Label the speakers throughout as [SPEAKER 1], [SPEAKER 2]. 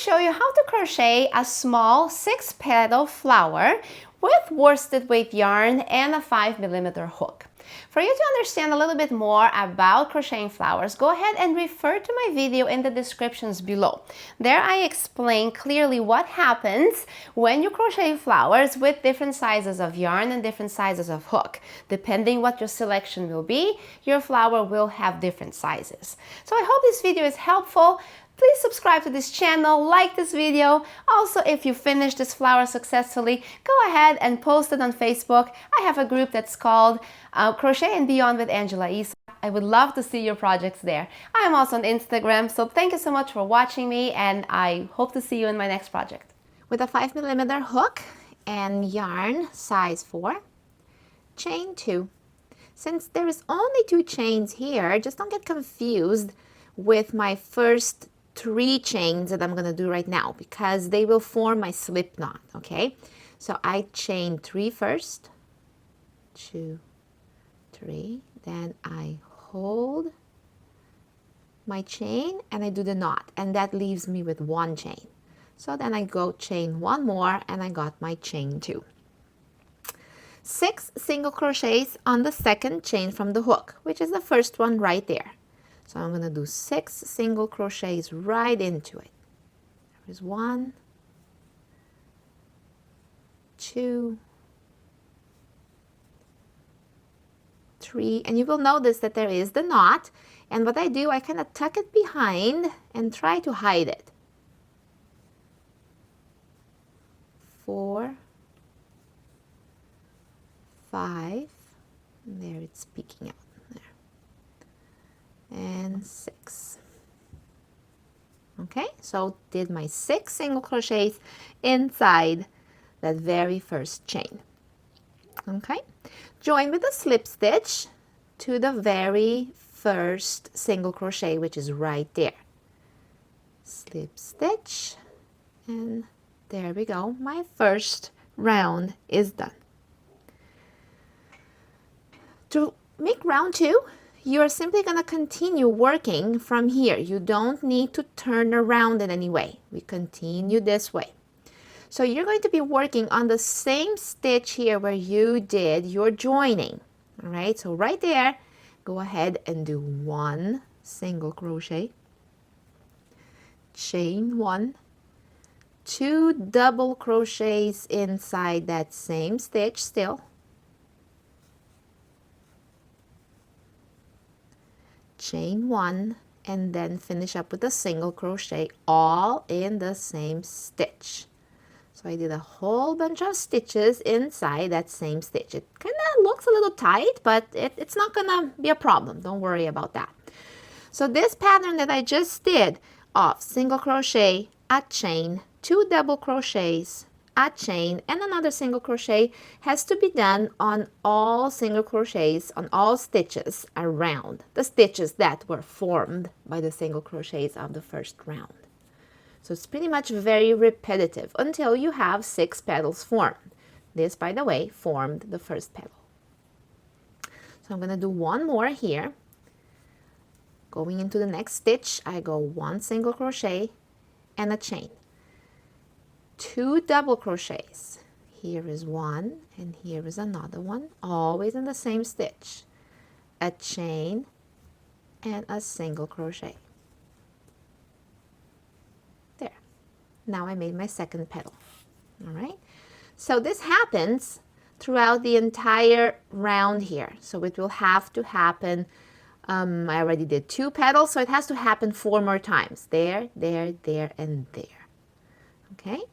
[SPEAKER 1] show you how to crochet a small 6-petal flower with worsted weight yarn and a 5mm hook. For you to understand a little bit more about crocheting flowers, go ahead and refer to my video in the descriptions below. There I explain clearly what happens when you crochet flowers with different sizes of yarn and different sizes of hook. Depending what your selection will be, your flower will have different sizes. So I hope this video is helpful. Please subscribe to this channel, like this video. Also, if you finish this flower successfully, go ahead and post it on Facebook. I have a group that's called Crochet and Beyond with Angela Isa. I would love to see your projects there. I am also on Instagram, so thank you so much for watching me, and I hope to see you in my next project. With a 5mm hook and yarn size 4, chain 2. Since there is only 2 chains here, just don't get confused with my first 3 chains that I'm going to do right now, because they will form my slip knot, okay? So I chain 3 first, 2, 3, then I hold my chain and I do the knot, and that leaves me with 1 chain. So then I go chain 1 more and I got my chain 2. 6 single crochets on the second chain from the hook, which is the first one right there. So I'm going to do 6 single crochets right into it. There's 1, 2, 3, and you will notice that there is the knot, and what I do, I kind of tuck it behind and try to hide it. 4, 5, and there it's peeking out. And 6. Okay, so did my 6 single crochets inside that very first chain. Okay, join with a slip stitch to the very first single crochet, which is right there. Slip stitch, and there we go. My first round is done. To make round 2, you're simply going to continue working from here. You don't need to turn around in any way. We continue this way. So you're going to be working on the same stitch here where you did your joining. All right, so right there, go ahead and do 1 single crochet, chain 1, 2 double crochets inside that same stitch still, chain 1, and then finish up with a single crochet all in the same stitch. So I did a whole bunch of stitches inside that same stitch. It kind of looks a little tight, but it's not gonna be a problem. Don't worry about that. So this pattern that I just did of single crochet, a chain, 2 double crochets, a chain, and another single crochet has to be done on all single crochets, on all stitches around the stitches that were formed by the single crochets of the first round. So it's pretty much very repetitive until you have 6 petals formed. This, by the way, formed the first petal. So I'm going to do 1 more here. Going into the next stitch, I go 1 single crochet and a chain. 2 double crochets. Here is 1 and here is another one, always in the same stitch. A chain and a single crochet. There. Now I made my second petal. All right. So this happens throughout the entire round here. So it will have to happen. I already did 2 petals, so it has to happen 4 more times. There, there, there, and there. Okay.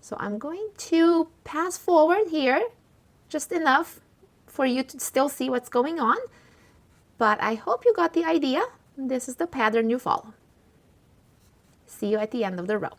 [SPEAKER 1] So I'm going to pass forward here, just enough for you to still see what's going on. But I hope you got the idea. This is the pattern you follow. See you at the end of the row.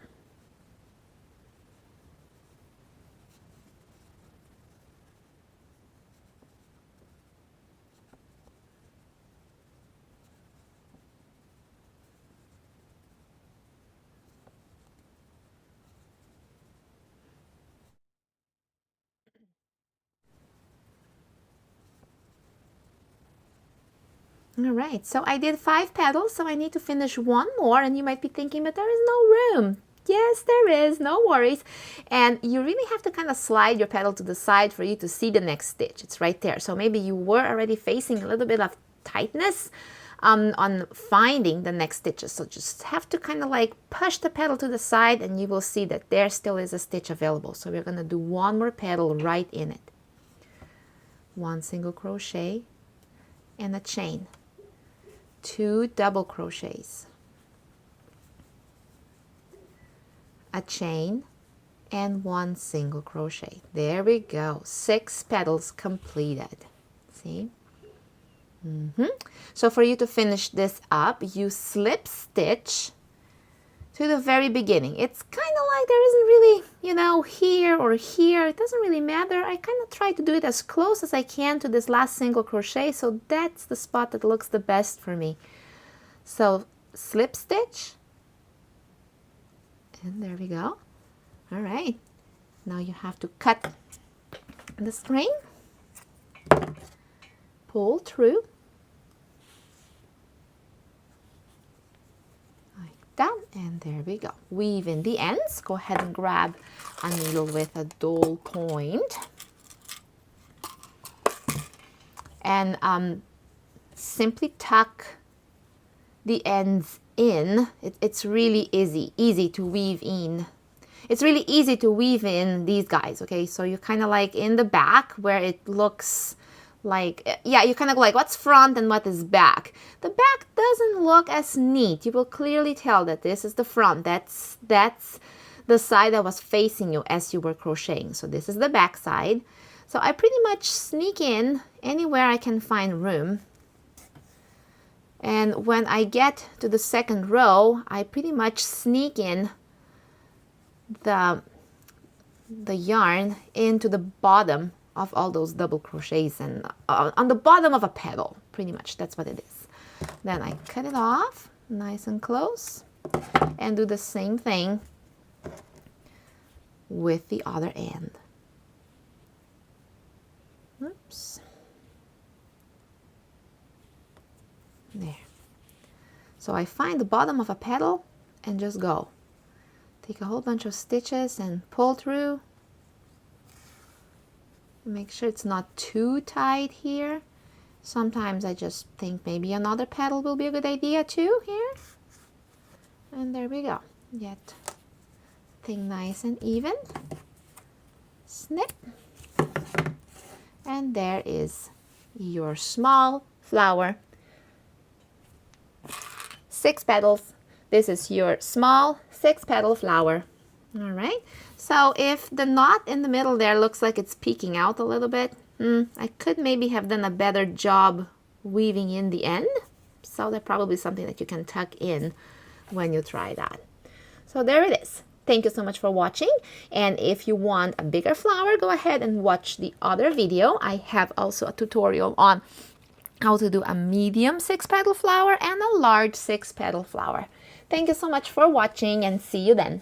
[SPEAKER 1] All right, so I did 5 petals, so I need to finish 1 more, and you might be thinking, but there is no room. Yes, there is, no worries. And you really have to kind of slide your petal to the side for you to see the next stitch. It's right there. So maybe you were already facing a little bit of tightness on finding the next stitches. So just have to kind of like push the petal to the side and you will see that there still is a stitch available. So we're going to do one more petal right in it. One single crochet and a chain. 2 double crochets. A chain and 1 single crochet. There we go. 6 petals completed. See? So for you to finish this up, you slip stitch to the very beginning. It's kind of like there isn't really, you know, here or here. It doesn't really matter. I kind of try to do it as close as I can to this last single crochet, so that's the spot that looks the best for me. So slip stitch. And there we go. All right. Now you have to cut the string. Pull through. Like that. And there we go. Weave in the ends. Go ahead and grab a needle with a dull point. And simply tuck the ends in. It's really easy to weave in. It's really easy to weave in these guys, okay? So you're kind of like in the back where it looks like, yeah, you kind of like what's front and what is back. The back doesn't look as neat. You will clearly tell that this is the front. That's the side that was facing you as you were crocheting. So this is the back side. So I pretty much sneak in anywhere I can find room. And when I get to the second row, I pretty much sneak in the yarn into the bottom of all those double crochets and on the bottom of a petal, pretty much. That's what it is. Then I cut it off nice and close and do the same thing with the other end. Oops. There. So I find the bottom of a petal and just go. Take a whole bunch of stitches and pull through. Make sure it's not too tight here. Sometimes I just think maybe another petal will be a good idea too here. And there we go. Get thing nice and even. Snip. And there is your small flower. 6 petals. This is your small 6-petal flower. All right. So if the knot in the middle there looks like it's peeking out a little bit, I could maybe have done a better job weaving in the end. So that's probably something that you can tuck in when you try that. So there it is. Thank you so much for watching. And if you want a bigger flower, go ahead and watch the other video. I have also a tutorial on how to do a medium 6-petal flower and a large 6-petal flower. Thank you so much for watching and see you then.